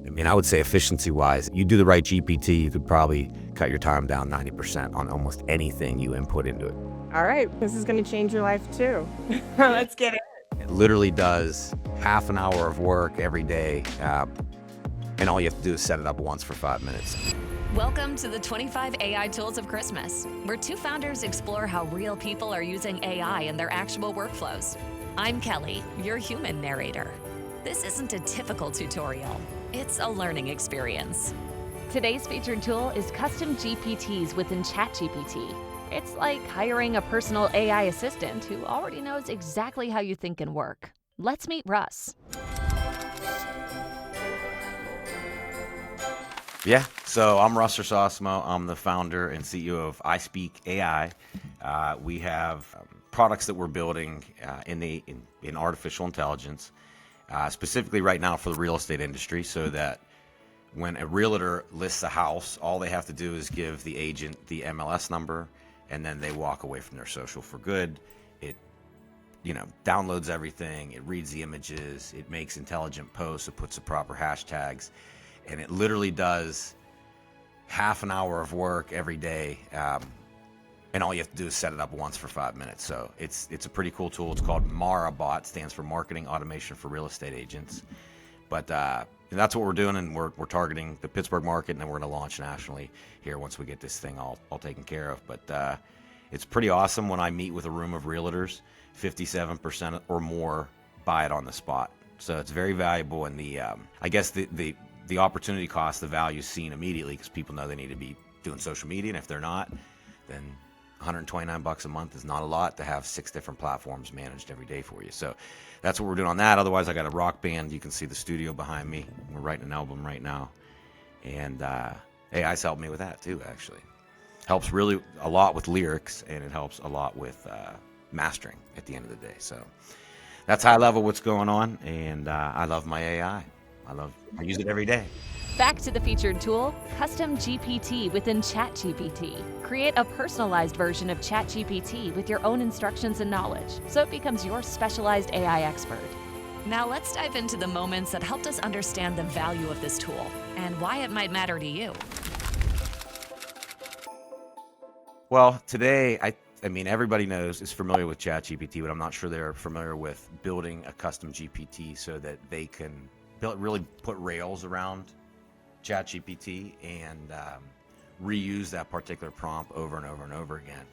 I mean, I would say efficiency-wise, you do the right GPT, you could probably cut your time down 90% on almost anything you input into it. All right, this is going to change your life too. Let's get it. It literally does half an hour of work every day, and all you have to do is set it up once for 5 minutes. Welcome to the 25 AI Tools of Christmas, where two founders explore how real people are using AI in their actual workflows. I'm Kelly, your human narrator. This isn't a typical tutorial. It's a learning experience. Today's featured tool is custom GPTs within ChatGPT. It's like hiring a personal AI assistant who already knows exactly how you think and work. Let's meet Russ. Yeah, so I'm Russ Cersosimo. I'm the founder and CEO of I Speak AI. We have products that we're building in artificial intelligence, specifically right now for the real estate industry, so that when a realtor lists a house, all they have to do is give the agent the MLS number, and then they walk away from their social for good. It, downloads everything. It reads the images. It makes intelligent posts. It puts the proper hashtags. And it literally does half an hour of work every day, and all you have to do is set it up once for 5 minutes. So it's a pretty cool tool. It's called MaraBot, stands for Marketing Automation for Real Estate Agents. But that's what we're doing, and we're targeting the Pittsburgh market, and then we're going to launch nationally here once we get this thing all taken care of. But it's pretty awesome. When I meet with a room of realtors, 57% or more buy it on the spot. So it's very valuable, and I guess the opportunity cost, the value is seen immediately because people know they need to be doing social media, and if they're not, then $129 a month is not a lot to have 6 different platforms managed every day for you. So that's what we're doing on that. Otherwise, I got a rock band. You can see the studio behind me. We're writing an album right now, and AI's helped me with that too. Actually, helps really a lot with lyrics, and it helps a lot with mastering at the end of the day. So that's high level what's going on, and I love my AI. I use it every day. Back to the featured tool, custom GPT within ChatGPT. Create a personalized version of ChatGPT with your own instructions and knowledge, so it becomes your specialized AI expert. Now let's dive into the moments that helped us understand the value of this tool and why it might matter to you. Well, today, I mean, everybody is familiar with ChatGPT, but I'm not sure they're familiar with building a custom GPT so that they can really put rails around ChatGPT and reuse that particular prompt over and over and over again.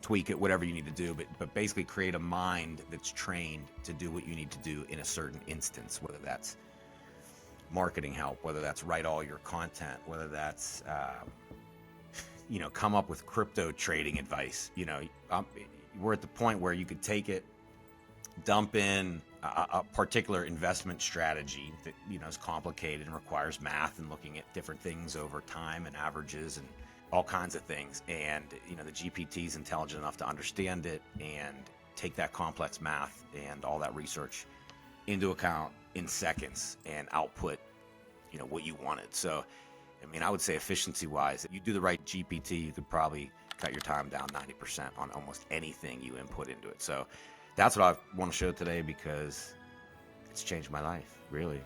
Tweak it, whatever you need to do, but basically create a mind that's trained to do what you need to do in a certain instance, whether that's marketing help, whether that's write all your content, whether that's come up with crypto trading advice. We're at the point where you could take it, dump in a particular investment strategy that is complicated and requires math and looking at different things over time and averages and all kinds of things, and the GPT is intelligent enough to understand it and take that complex math and all that research into account in seconds and output what you wanted. So I mean, I would say efficiency wise, if you do the right GPT, you could probably cut your time down 90% on almost anything you input into it. So that's what I want to show today because it's changed my life, really.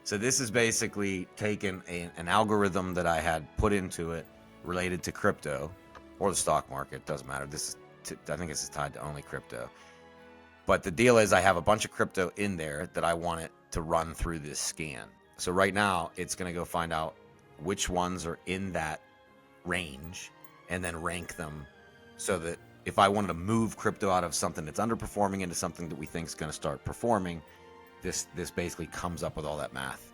So this is basically taken an algorithm that I had put into it related to crypto or the stock market. Doesn't matter. I think this is tied to only crypto. But the deal is I have a bunch of crypto in there that I want it to run through this scan. So right now it's going to go find out which ones are in that range and then rank them so that if I wanted to move crypto out of something that's underperforming into something that we think is going to start performing, this basically comes up with all that math.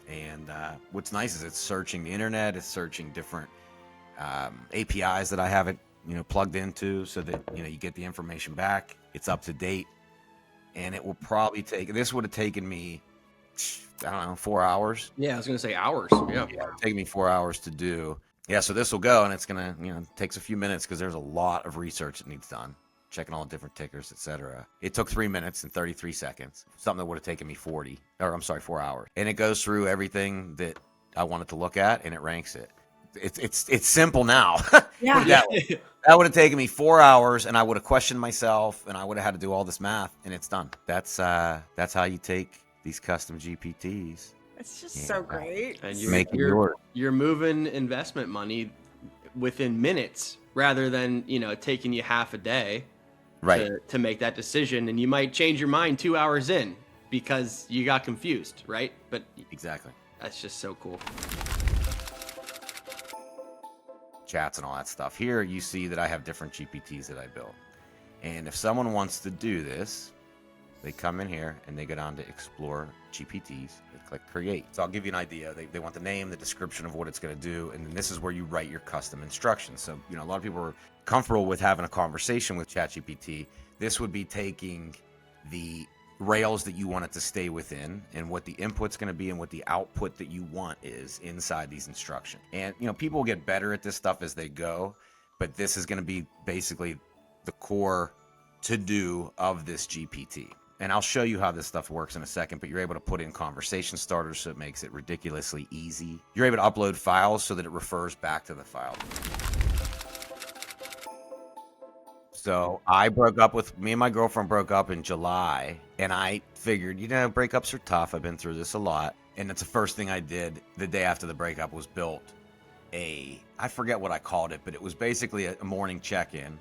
And what's nice is it's searching the internet, it's searching different APIs that I have it plugged into so that you get the information back. It's up to date, and it will probably this would have taken me, I don't know, 4 hours. Yeah, I was gonna say hours. Yeah, it would take me 4 hours to do. Yeah, so this will go, and it's gonna, takes a few minutes because there's a lot of research that needs done, checking all the different tickers, etc. It took 3 minutes and 33 seconds, something that would have taken me 4 hours. And it goes through everything that I wanted to look at, and it ranks it. It's simple now. Yeah. That would have taken me 4 hours, and I would have questioned myself, and I would have had to do all this math, and it's done. That's how you take these custom GPTs It's just so great. And Make it yours. you're moving investment money within minutes rather than, taking you half a day Right. to make that decision. And you might change your mind 2 hours in because you got confused, right? But Exactly. that's just so cool. Chats and all that stuff. Here you see that I have different GPTs that I built. And if someone wants to do this, they come in here and they go down to explore GPTs. They click create. So I'll give you an idea. They want the name, the description of what it's going to do, and then this is where you write your custom instructions. So, a lot of people are comfortable with having a conversation with ChatGPT. This would be taking the rails that you want it to stay within and what the input's going to be and what the output that you want is inside these instructions. And, people will get better at this stuff as they go, but this is going to be basically the core to-do of this GPT. And I'll show you how this stuff works in a second, but you're able to put in conversation starters, so it makes it ridiculously easy. You're able to upload files so that it refers back to the file. So me and my girlfriend broke up in July, and I figured, breakups are tough. I've been through this a lot. And that's the first thing I did the day after the breakup was built I forget what I called it, but it was basically a morning check-in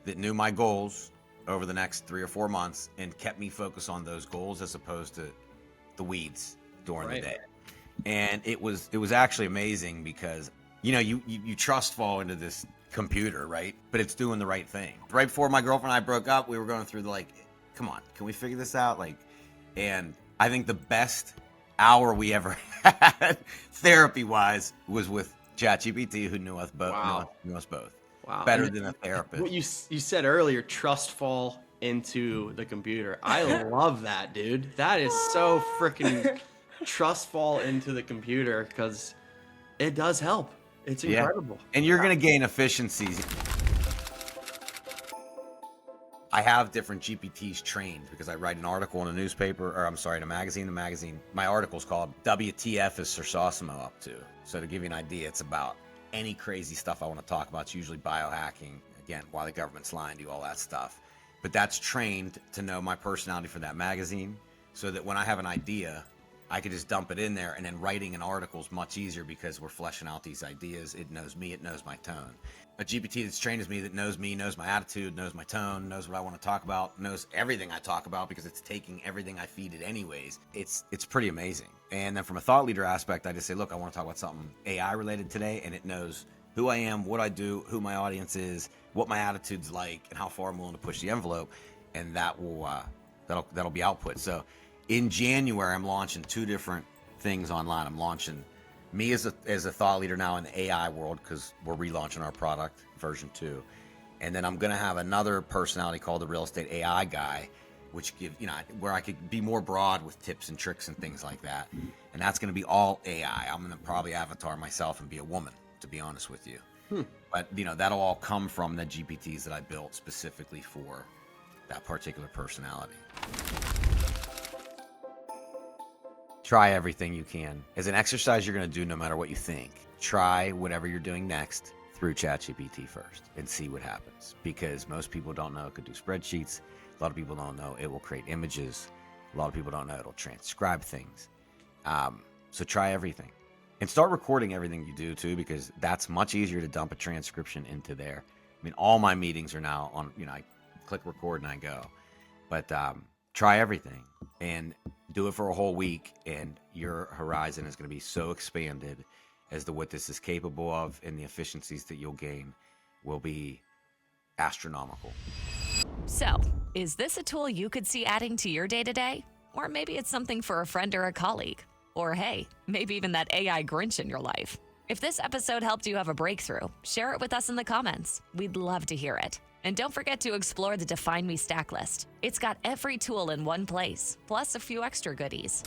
that knew my goals over the next 3 or 4 months and kept me focused on those goals as opposed to the weeds during the day. And it was actually amazing because, you trust fall into this computer, right? But it's doing the right thing. Right before my girlfriend and I broke up, we were going through come on, can we figure this out? And I think the best hour we ever had therapy-wise was with ChatGPT, who knew us both. Wow. Knew us both. Wow. Better than a therapist. What you said earlier, trust fall into the computer. I love that, dude. That is so freaking trust fall into the computer because it does help. It's incredible. And you're going to gain efficiencies. I have different GPTs trained because I write an article in a newspaper, or I'm sorry, in a magazine. My article's called WTF is Cersosimo up to. So to give you an idea, it's about any crazy stuff I want to talk about. It's usually biohacking, again, why the government's lying to you, all that stuff. But that's trained to know my personality for that magazine so that when I have an idea, I could just dump it in there, and then writing an article is much easier because we're fleshing out these ideas. It knows me, it knows my tone. A GPT that's trained as me, that knows me, knows my attitude, knows my tone, knows what I want to talk about, knows everything I talk about because it's taking everything I feed it anyways. It's pretty amazing. And then from a thought leader aspect, I just say, look, I want to talk about something AI related today, and it knows who I am, what I do, who my audience is, what my attitude's like, and how far I'm willing to push the envelope, and that will that'll be output. So in January, I'm launching 2 different things online. I'm launching me as a thought leader now in the AI world because we're relaunching our product version 2, and then I'm gonna have another personality called the Real Estate AI Guy, which where I could be more broad with tips and tricks and things like that, and that's gonna be all AI. I'm gonna probably avatar myself and be a woman, to be honest with you. But that'll all come from the GPTs that I built specifically for that particular personality. Try everything you can. As an exercise you're going to do no matter what you think, try whatever you're doing next through ChatGPT first and see what happens. Because most people don't know it could do spreadsheets. A lot of people don't know it will create images. A lot of people don't know it'll transcribe things. So try everything. And start recording everything you do too, because that's much easier to dump a transcription into there. I mean, all my meetings are now on, I click record and I go. But try everything and do it for a whole week, and your horizon is going to be so expanded as to what this is capable of, and the efficiencies that you'll gain will be astronomical. So, is this a tool you could see adding to your day-to-day? Or maybe it's something for a friend or a colleague. Or hey, maybe even that AI Grinch in your life. If this episode helped you have a breakthrough, share it with us in the comments. We'd love to hear it. And don't forget to explore the Define Me stack list. It's got every tool in one place, plus a few extra goodies.